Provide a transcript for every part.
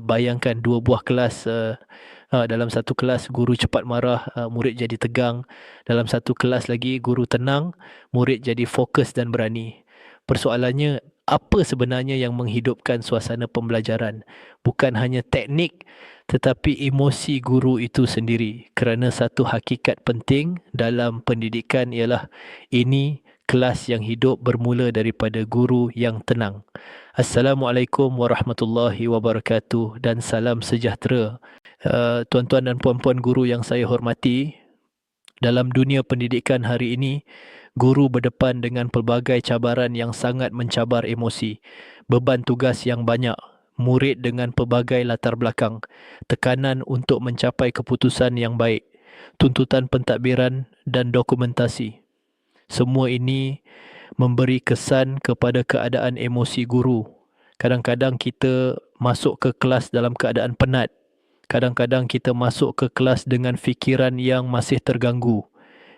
bayangkan dua buah kelas, dalam satu kelas guru cepat marah, murid jadi tegang. Dalam satu kelas lagi guru tenang, murid jadi fokus dan berani. Persoalannya, apa sebenarnya yang menghidupkan suasana pembelajaran? Bukan hanya teknik, tetapi emosi guru itu sendiri. Kerana satu hakikat penting dalam pendidikan ialah ini kelas yang hidup bermula daripada guru yang tenang. Assalamualaikum warahmatullahi wabarakatuh dan salam sejahtera. Tuan-tuan dan puan-puan guru yang saya hormati, dalam dunia pendidikan hari ini, guru berdepan dengan pelbagai cabaran yang sangat mencabar emosi, beban tugas yang banyak, murid dengan pelbagai latar belakang, tekanan untuk mencapai keputusan yang baik, tuntutan pentadbiran dan dokumentasi. Semua ini memberi kesan kepada keadaan emosi guru. Kadang-kadang kita masuk ke kelas dalam keadaan penat. Kadang-kadang kita masuk ke kelas dengan fikiran yang masih terganggu.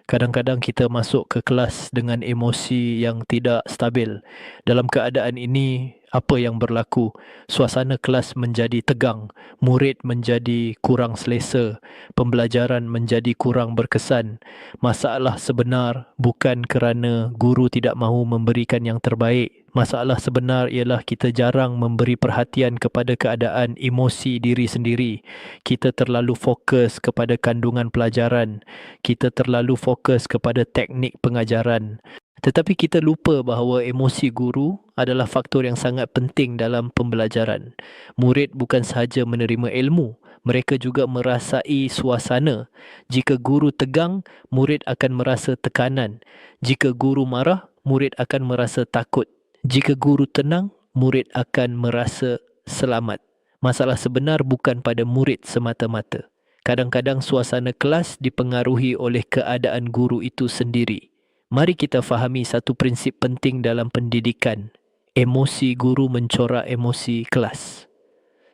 Kadang-kadang kita masuk ke kelas dengan emosi yang tidak stabil. Dalam keadaan ini, apa yang berlaku? Suasana kelas menjadi tegang, murid menjadi kurang selesa, pembelajaran menjadi kurang berkesan. Masalah sebenar bukan kerana guru tidak mahu memberikan yang terbaik. Masalah sebenar ialah kita jarang memberi perhatian kepada keadaan emosi diri sendiri. Kita terlalu fokus kepada kandungan pelajaran. Kita terlalu fokus kepada teknik pengajaran. Tetapi kita lupa bahawa emosi guru adalah faktor yang sangat penting dalam pembelajaran. Murid bukan sahaja menerima ilmu, mereka juga merasai suasana. Jika guru tegang, murid akan merasa tekanan. Jika guru marah, murid akan merasa takut. Jika guru tenang, murid akan merasa selamat. Masalah sebenar bukan pada murid semata-mata. Kadang-kadang suasana kelas dipengaruhi oleh keadaan guru itu sendiri. Mari kita fahami satu prinsip penting dalam pendidikan. Emosi guru mencorak emosi kelas.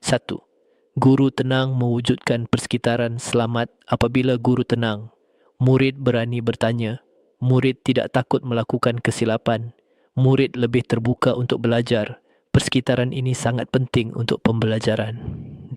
1. Guru tenang mewujudkan persekitaran selamat. Apabila guru tenang, murid berani bertanya. Murid tidak takut melakukan kesilapan. Murid lebih terbuka untuk belajar. Persekitaran ini sangat penting untuk pembelajaran. 2.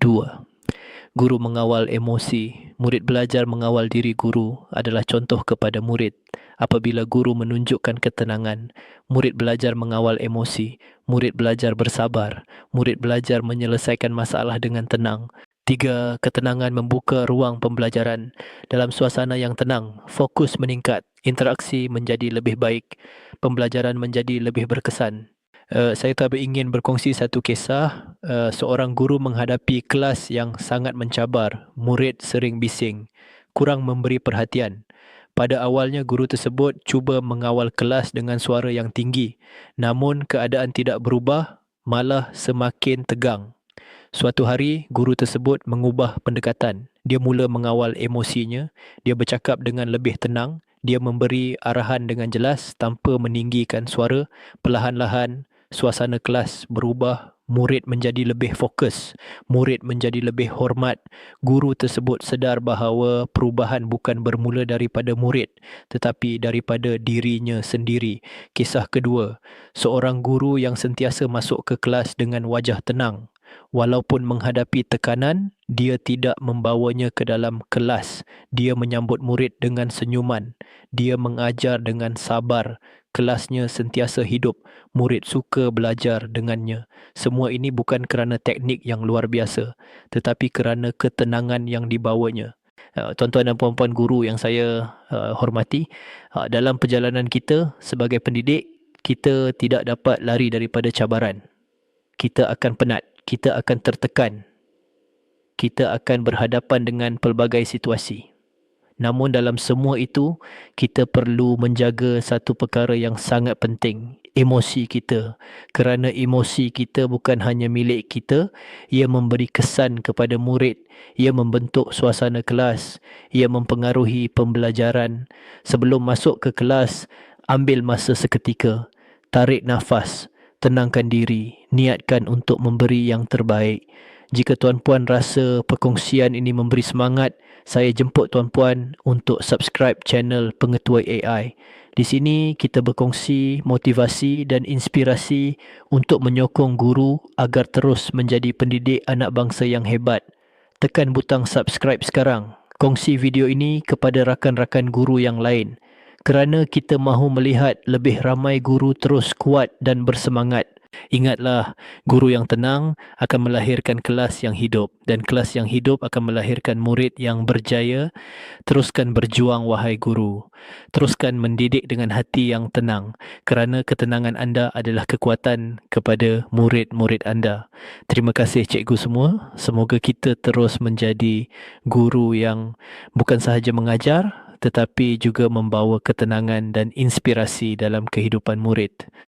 Guru mengawal emosi. Murid belajar mengawal diri guru adalah contoh kepada murid. Apabila guru menunjukkan ketenangan, murid belajar mengawal emosi. Murid belajar bersabar. Murid belajar menyelesaikan masalah dengan tenang. 3. Ketenangan membuka ruang pembelajaran. Dalam suasana yang tenang, fokus meningkat, interaksi menjadi lebih baik, pembelajaran menjadi lebih berkesan. Saya ingin berkongsi satu kisah. Seorang guru menghadapi kelas yang sangat mencabar. Murid sering bising, kurang memberi perhatian. Pada awalnya guru tersebut cuba mengawal kelas dengan suara yang tinggi. Namun keadaan tidak berubah, malah semakin tegang. Suatu hari, guru tersebut mengubah pendekatan. Dia mula mengawal emosinya. Dia bercakap dengan lebih tenang. Dia memberi arahan dengan jelas tanpa meninggikan suara. Perlahan-lahan, suasana kelas berubah. Murid menjadi lebih fokus. Murid menjadi lebih hormat. Guru tersebut sedar bahawa perubahan bukan bermula daripada murid, tetapi daripada dirinya sendiri. Kisah kedua, seorang guru yang sentiasa masuk ke kelas dengan wajah tenang. Walaupun menghadapi tekanan, dia tidak membawanya ke dalam kelas. Dia menyambut murid dengan senyuman. Dia mengajar dengan sabar. Kelasnya sentiasa hidup. Murid suka belajar dengannya. Semua ini bukan kerana teknik yang luar biasa, tetapi kerana ketenangan yang dibawanya. Tuan-tuan dan puan-puan guru yang saya hormati, dalam perjalanan kita sebagai pendidik, kita tidak dapat lari daripada cabaran. Kita akan penat. Kita akan tertekan. Kita akan berhadapan dengan pelbagai situasi. Namun dalam semua itu, kita perlu menjaga satu perkara yang sangat penting. Emosi kita. Kerana emosi kita bukan hanya milik kita, ia memberi kesan kepada murid. Ia membentuk suasana kelas. Ia mempengaruhi pembelajaran. Sebelum masuk ke kelas, ambil masa seketika. Tarik nafas. Tenangkan diri, niatkan untuk memberi yang terbaik. Jika tuan-puan rasa perkongsian ini memberi semangat, saya jemput tuan-puan untuk subscribe channel Pengetuai AI Di sini kita berkongsi motivasi dan inspirasi untuk menyokong guru agar terus menjadi pendidik anak bangsa yang hebat. Tekan butang subscribe sekarang. Kongsi video ini kepada rakan-rakan guru yang lain kerana kita mahu melihat lebih ramai guru terus kuat dan bersemangat. Ingatlah, guru yang tenang akan melahirkan kelas yang hidup dan kelas yang hidup akan melahirkan murid yang berjaya. Teruskan berjuang wahai guru. Teruskan mendidik dengan hati yang tenang kerana ketenangan anda adalah kekuatan kepada murid-murid anda. Terima kasih cikgu semua. Semoga kita terus menjadi guru yang bukan sahaja mengajar tetapi juga membawa ketenangan dan inspirasi dalam kehidupan murid.